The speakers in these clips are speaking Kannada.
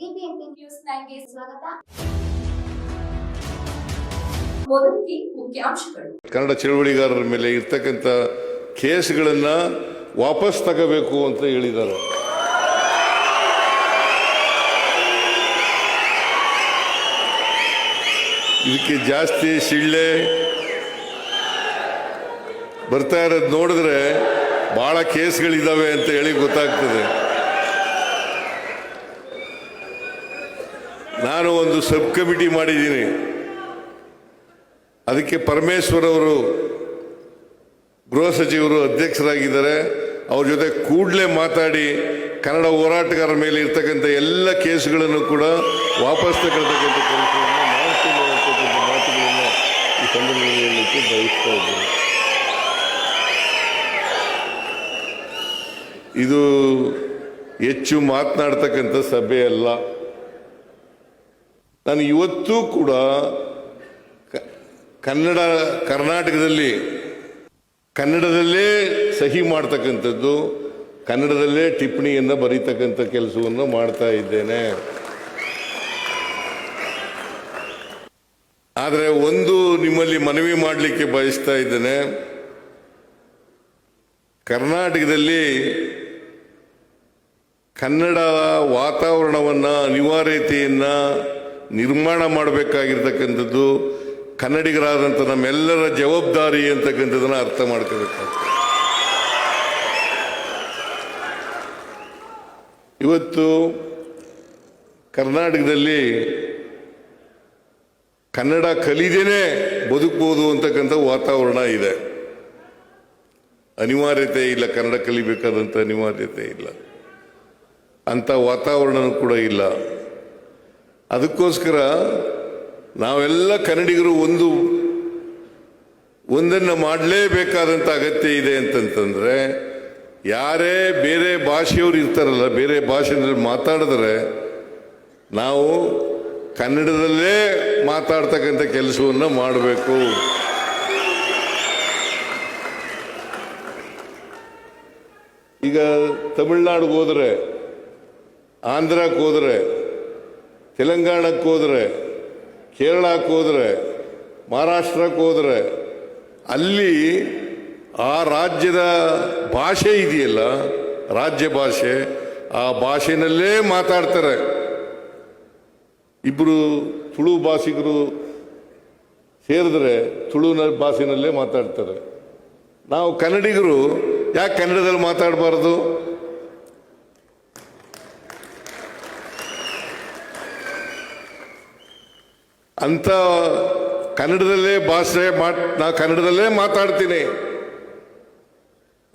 ಬಿಬಿಎಂಪಿ ನ್ಯೂಸ್ 9ಗೆ ಸ್ವಾಗತ. ಮೊದಲಿಗೆ ಮುಖ್ಯಾಂಶಗಳು. ಕನ್ನಡ ಚಳವಳಿಗಾರರ ಮೇಲೆ ಇರ್ತಕ್ಕಂಥ ಕೇಸ್ಗಳನ್ನ ವಾಪಸ್ ತಗೋಬೇಕು ಅಂತ ಹೇಳಿದ್ದಾರೆ. ಇದಕ್ಕೆ ಜಾಸ್ತಿ ಶಿಳ್ಳೆ ಬರ್ತಾ ಇರೋದು ನೋಡಿದ್ರೆ ಬಹಳ ಕೇಸ್ಗಳಿದ್ದಾವೆ ಅಂತ ಹೇಳಿ ಗೊತ್ತಾಗ್ತದೆ. ನಾನು ಒಂದು ಸಬ್ ಕಮಿಟಿ ಮಾಡಿದ್ದೀನಿ. ಅದಕ್ಕೆ ಪರಮೇಶ್ವರ್ ಅವರು ಗೃಹ ಸಚಿವರು ಅಧ್ಯಕ್ಷರಾಗಿದ್ದಾರೆ. ಅವ್ರ ಜೊತೆ ಕೂಡಲೇ ಮಾತಾಡಿ ಕನ್ನಡ ಹೋರಾಟಗಾರರ ಮೇಲೆ ಇರ್ತಕ್ಕಂಥ ಎಲ್ಲ ಕೇಸುಗಳನ್ನು ಕೂಡ ವಾಪಸ್ ತಗೊಳ್ತಕ್ಕಂಥ ಕೆಲಸವನ್ನು ಮಾಡ್ತೀನಿ ಅಂತಕ್ಕಂಥ ಮಾತುಗಳನ್ನು ಈ ಸಂದರ್ಭದಲ್ಲಿ ಹೇಳಲಿಕ್ಕೆ ಬಯಸ್ತಾ ಇದ್ದೀನಿ. ಇದು ಹೆಚ್ಚು ಮಾತನಾಡ್ತಕ್ಕಂಥ ಸಭೆ ಅಲ್ಲ. ನಾನು ಇವತ್ತೂ ಕೂಡ ಕರ್ನಾಟಕದಲ್ಲಿ ಕನ್ನಡದಲ್ಲೇ ಸಹಿ ಮಾಡ್ತಕ್ಕಂಥದ್ದು, ಕನ್ನಡದಲ್ಲೇ ಟಿಪ್ಪಣಿಯನ್ನು ಬರೀತಕ್ಕಂಥ ಕೆಲಸವನ್ನು ಮಾಡ್ತಾ ಇದ್ದೇನೆ. ಆದರೆ ಒಂದು ನಿಮ್ಮಲ್ಲಿ ಮನವಿ ಮಾಡಲಿಕ್ಕೆ ಬಯಸ್ತಾ ಇದ್ದೇನೆ. ಕರ್ನಾಟಕದಲ್ಲಿ ಕನ್ನಡ ವಾತಾವರಣವನ್ನು ಅನಿವಾರ್ಯತೆಯನ್ನು ನಿರ್ಮಾಣ ಮಾಡಬೇಕಾಗಿರ್ತಕ್ಕಂಥದ್ದು ಕನ್ನಡಿಗರಾದಂಥ ನಮ್ಮೆಲ್ಲರ ಜವಾಬ್ದಾರಿ ಅಂತಕ್ಕಂಥದ್ದನ್ನು ಅರ್ಥ ಮಾಡ್ಕೋಬೇಕಾಗ್ತದೆ. ಇವತ್ತು ಕರ್ನಾಟಕದಲ್ಲಿ ಕನ್ನಡ ಕಲಿದೇನೆ ಬದುಕಬಹುದು ಅಂತಕ್ಕಂಥ ವಾತಾವರಣ ಇದೆ. ಅನಿವಾರ್ಯತೆ ಇಲ್ಲ, ಕನ್ನಡ ಕಲಿಬೇಕಾದಂಥ ಅನಿವಾರ್ಯತೆ ಇಲ್ಲ, ಅಂಥ ವಾತಾವರಣ ಕೂಡ ಇಲ್ಲ. ಅದಕ್ಕೋಸ್ಕರ ನಾವೆಲ್ಲ ಕನ್ನಡಿಗರು ಒಂದನ್ನು ಮಾಡಲೇಬೇಕಾದಂಥ ಅಗತ್ಯ ಇದೆ ಅಂತಂತಂದರೆ, ಯಾರೇ ಬೇರೆ ಭಾಷೆಯವರು ಇರ್ತಾರಲ್ಲ, ಬೇರೆ ಭಾಷೆಯಲ್ಲಿ ಮಾತಾಡಿದ್ರೆ ನಾವು ಕನ್ನಡದಲ್ಲೇ ಮಾತಾಡ್ತಕ್ಕಂಥ ಕೆಲಸವನ್ನು ಮಾಡಬೇಕು. ಈಗ ತಮಿಳ್ನಾಡಿಗೆ ಹೋದರೆ, ಆಂಧ್ರಕ್ಕೆ ಹೋದರೆ, ತೆಲಂಗಾಣಕ್ಕೆ ಹೋದರೆ, ಕೇರಳಕ್ಕೆ ಹೋದರೆ, ಮಹಾರಾಷ್ಟ್ರಕ್ಕೆ ಹೋದರೆ, ಅಲ್ಲಿ ಆ ರಾಜ್ಯದ ಭಾಷೆ ಇದೆಯಲ್ಲ, ರಾಜ್ಯ ಭಾಷೆ, ಆ ಭಾಷೆನಲ್ಲೇ ಮಾತಾಡ್ತಾರೆ. ಇಬ್ಬರು ತುಳು ಭಾಷಿಗರು ಸೇರಿದ್ರೆ ತುಳು ಭಾಷೆನಲ್ಲೇ ಮಾತಾಡ್ತಾರೆ. ನಾವು ಕನ್ನಡಿಗರು ಯಾಕೆ ಕನ್ನಡದಲ್ಲಿ ಮಾತಾಡಬಾರ್ದು? ಅಂತ ಕನ್ನಡದಲ್ಲೇ ನಾ ಕನ್ನಡದಲ್ಲೇ ಮಾತಾಡ್ತೀನಿ.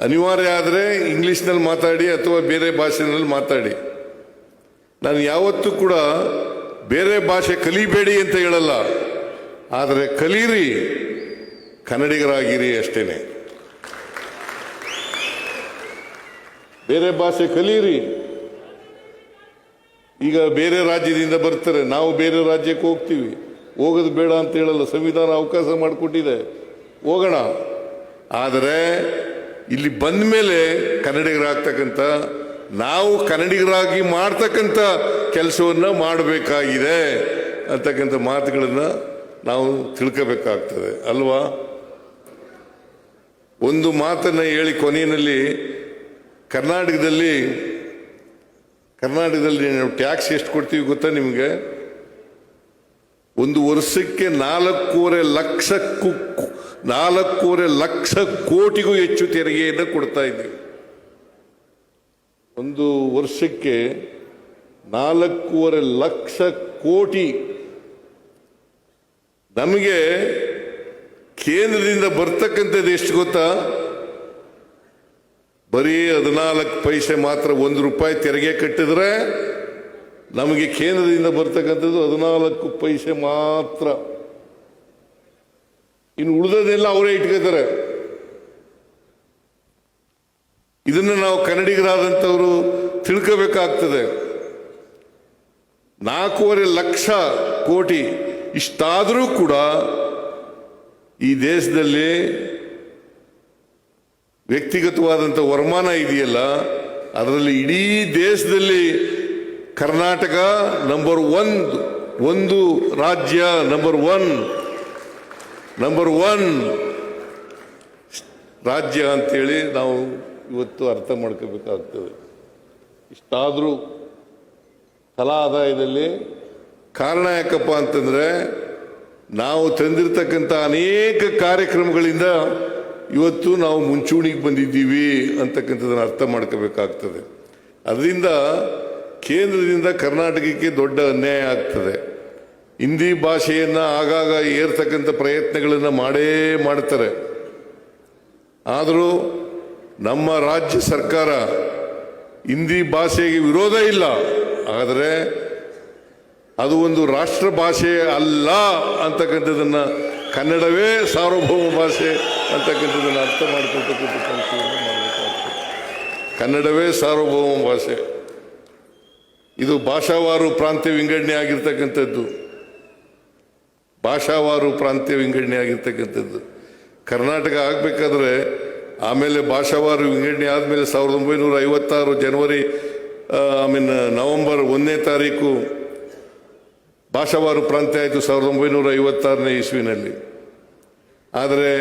ಅನಿವಾರ್ಯ ಆದರೆ ಇಂಗ್ಲೀಷ್ನಲ್ಲಿ ಮಾತಾಡಿ ಅಥವಾ ಬೇರೆ ಭಾಷೆನಲ್ಲಿ ಮಾತಾಡಿ. ನಾನು ಯಾವತ್ತೂ ಕೂಡ ಬೇರೆ ಭಾಷೆ ಕಲಿಬೇಡಿ ಅಂತ ಹೇಳಲ್ಲ, ಆದರೆ ಕಲೀರಿ, ಕನ್ನಡಿಗರಾಗಿರಿ ಅಷ್ಟೇನೆ. ಬೇರೆ ಭಾಷೆ ಕಲೀರಿ. ಈಗ ಬೇರೆ ರಾಜ್ಯದಿಂದ ಬರ್ತಾರೆ, ನಾವು ಬೇರೆ ರಾಜ್ಯಕ್ಕೆ ಹೋಗ್ತೀವಿ, ಹೋಗೋದು ಬೇಡ ಅಂತ ಹೇಳಲ್ಲ, ಸಂವಿಧಾನ ಅವಕಾಶ ಮಾಡಿಕೊಟ್ಟಿದೆ, ಹೋಗೋಣ. ಆದರೆ ಇಲ್ಲಿ ಬಂದ ಮೇಲೆ ಕನ್ನಡಿಗರಾಗ್ತಕ್ಕಂಥ ನಾವು ಕನ್ನಡಿಗರಾಗಿ ಮಾಡ್ತಕ್ಕಂಥ ಕೆಲಸವನ್ನು ಮಾಡಬೇಕಾಗಿದೆ ಅಂತಕ್ಕಂಥ ಮಾತುಗಳನ್ನು ನಾವು ತಿಳ್ಕೋಬೇಕಾಗ್ತದೆ ಅಲ್ವಾ? ಒಂದು ಮಾತನ್ನು ಹೇಳಿ ಕೊನೆಯಲ್ಲಿ, ಕರ್ನಾಟಕದಲ್ಲಿ ನಾವು ಟ್ಯಾಕ್ಸ್ ಎಷ್ಟು ಕೊಡ್ತೀವಿ ಗೊತ್ತಾ ನಿಮಗೆ? ಒಂದು ವರ್ಷಕ್ಕೆ 4.5 ಲಕ್ಷ ಕೋಟಿಗೂ ಹೆಚ್ಚು ತೆರಿಗೆಯನ್ನು ಕೊಡ್ತಾ ಇದ್ದೀವಿ. ಒಂದು ವರ್ಷಕ್ಕೆ 4.5 ಲಕ್ಷ ಕೋಟಿ. ನಮಗೆ ಕೇಂದ್ರದಿಂದ ಬರ್ತಕ್ಕಂಥದ್ದು ಎಷ್ಟು ಗೊತ್ತಾ? ಬರೀ 14 ಪೈಸೆ ಮಾತ್ರ. 1 ರೂಪಾಯಿ ತೆರಿಗೆ ಕಟ್ಟಿದ್ರೆ ನಮಗೆ ಕೇಂದ್ರದಿಂದ ಬರ್ತಕ್ಕಂಥದ್ದು 14 ಪೈಸೆ ಮಾತ್ರ. ಇನ್ನು ಉಳಿದದೆಲ್ಲ ಅವರೇ ಇಟ್ಕೋತಾರೆ. ಇದನ್ನು ನಾವು ಕನ್ನಡಿಗರಾದಂಥವರು ತಿಳ್ಕೋಬೇಕಾಗ್ತದೆ. 4.5 ಲಕ್ಷ ಕೋಟಿ ಇಷ್ಟಾದರೂ ಕೂಡ ಈ ದೇಶದಲ್ಲಿ ವ್ಯಕ್ತಿಗತವಾದಂಥ ವರಮಾನ ಇದೆಯಲ್ಲ, ಅದರಲ್ಲಿ ಇಡೀ ದೇಶದಲ್ಲಿ ಕರ್ನಾಟಕ ನಂಬರ್ ಒಂದು ರಾಜ್ಯ ನಂಬರ್ ಒನ್ ರಾಜ್ಯ ಅಂತೇಳಿ ನಾವು ಇವತ್ತು ಅರ್ಥ ಮಾಡ್ಕೋಬೇಕಾಗ್ತದೆ. ಇಷ್ಟಾದರೂ ತಲಾ ಆದಾಯದಲ್ಲಿ ಕಾರಣ ಯಾಕಪ್ಪ ಅಂತಂದರೆ ನಾವು ತಂದಿರತಕ್ಕಂಥ ಅನೇಕ ಕಾರ್ಯಕ್ರಮಗಳಿಂದ ಇವತ್ತು ನಾವು ಮುಂಚೂಣಿಗೆ ಬಂದಿದ್ದೀವಿ ಅಂತಕ್ಕಂಥದ್ದನ್ನು ಅರ್ಥ ಮಾಡ್ಕೋಬೇಕಾಗ್ತದೆ. ಅದರಿಂದ ಕೇಂದ್ರದಿಂದ ಕರ್ನಾಟಕಕ್ಕೆ ದೊಡ್ಡ ಅನ್ಯಾಯ ಆಗ್ತದೆ. ಹಿಂದಿ ಭಾಷೆಯನ್ನು ಆಗಾಗ ಏರ್ತಕ್ಕಂಥ ಪ್ರಯತ್ನಗಳನ್ನು ಮಾಡ್ತಾರೆ. ಆದರೂ ನಮ್ಮ ರಾಜ್ಯ ಸರ್ಕಾರ ಹಿಂದಿ ಭಾಷೆಗೆ ವಿರೋಧ ಇಲ್ಲ, ಆದರೆ ಅದು ಒಂದು ರಾಷ್ಟ್ರ ಭಾಷೆ ಅಲ್ಲ ಅಂತಕ್ಕಂಥದ್ದನ್ನು, ಕನ್ನಡವೇ ಸಾರ್ವಭೌಮ ಭಾಷೆ ಅಂತಕ್ಕಂಥದ್ದನ್ನು ಅರ್ಥ ಮಾಡ್ಕೊಳ್ತಕ್ಕಂಥ ಕೆಲಸವನ್ನು ಮಾಡಬೇಕಾಗ್ತದೆ. ಕನ್ನಡವೇ ಸಾರ್ವಭೌಮ ಭಾಷೆ. ಇದು ಭಾಷಾವಾರು ಪ್ರಾಂತ್ಯ ವಿಂಗಡಣೆ ಆಗಿರ್ತಕ್ಕಂಥದ್ದು. ಕರ್ನಾಟಕ ಆಗಬೇಕಾದ್ರೆ ಆಮೇಲೆ ಭಾಷಾವಾರು ವಿಂಗಡಣೆ ಆದಮೇಲೆ 1956 ಜನವರಿ ನವೆಂಬರ್ 1ನೇ ತಾರೀಕು ಭಾಷಾವಾರು ಪ್ರಾಂತ್ಯ ಆಯಿತು 1956ನೇ ಇಸ್ವಿನಲ್ಲಿ. ಆದರೆ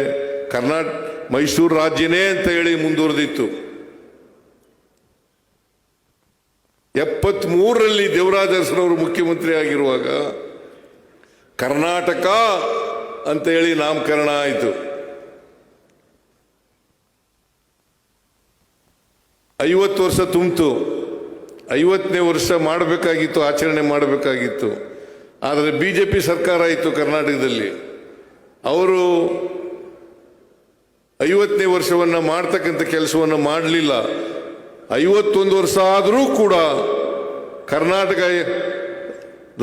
ಮೈಸೂರು ರಾಜ್ಯನೇ ಅಂತ ಹೇಳಿ ಮುಂದುವರೆದಿತ್ತು. 73ರಲ್ಲಿ ದೇವರಾಜ ಅರಸನವರು ಮುಖ್ಯಮಂತ್ರಿ ಆಗಿರುವಾಗ ಕರ್ನಾಟಕ ಅಂತ ಹೇಳಿ ನಾಮಕರಣ ಆಯಿತು. 50 ವರ್ಷ ತುಂಬಿತು. 50ನೇ ವರ್ಷ ಮಾಡಬೇಕಾಗಿತ್ತು, ಆಚರಣೆ ಮಾಡಬೇಕಾಗಿತ್ತು. ಆದರೆ BJP ಸರ್ಕಾರ ಇತ್ತು ಕರ್ನಾಟಕದಲ್ಲಿ. ಅವರು 50ನೇ ವರ್ಷವನ್ನು ಮಾಡ್ತಕ್ಕಂಥ ಕೆಲಸವನ್ನು ಮಾಡಲಿಲ್ಲ. 51 ವರ್ಷ ಆದರೂ ಕೂಡ ಕರ್ನಾಟಕ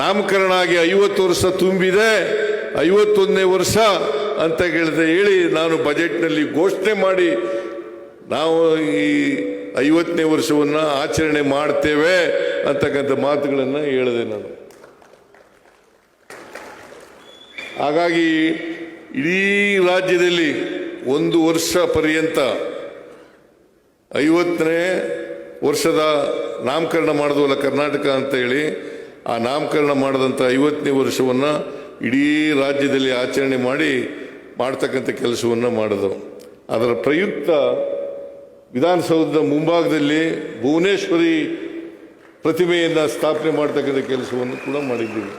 ನಾಮಕರಣ ಆಗಿ 50 ವರ್ಷ ತುಂಬಿದೆ, 51ನೇ ವರ್ಷ ಅಂತ ಹೇಳಿ ನಾನು ಬಜೆಟ್ನಲ್ಲಿ ಘೋಷಣೆ ಮಾಡಿ ನಾವು ಈ 50ನೇ ವರ್ಷವನ್ನು ಆಚರಣೆ ಮಾಡ್ತೇವೆ ಅಂತಕ್ಕಂಥ ಮಾತುಗಳನ್ನು ಹೇಳಿದೆ ನಾನು. ಹಾಗಾಗಿ ಇಡೀ ರಾಜ್ಯದಲ್ಲಿ 1 ವರ್ಷ ಪರ್ಯಂತ 50ನೇ ವರ್ಷದ ನಾಮಕರಣ ಮಾಡಿದ್ವಲ್ಲ ಕರ್ನಾಟಕ ಅಂತ ಹೇಳಿ, ಆ ನಾಮಕರಣ ಮಾಡಿದಂಥ 50ನೇ ವರ್ಷವನ್ನು ಇಡೀ ರಾಜ್ಯದಲ್ಲಿ ಆಚರಣೆ ಮಾಡ್ತಕ್ಕಂಥ ಕೆಲಸವನ್ನು ಮಾಡಿದವು. ಅದರ ಪ್ರಯುಕ್ತ ವಿಧಾನಸೌಧದ ಮುಂಭಾಗದಲ್ಲಿ ಭುವನೇಶ್ವರಿ ಪ್ರತಿಮೆಯನ್ನು ಸ್ಥಾಪನೆ ಮಾಡ್ತಕ್ಕಂಥ ಕೆಲಸವನ್ನು ಕೂಡ ಮಾಡಿದ್ದೀವಿ.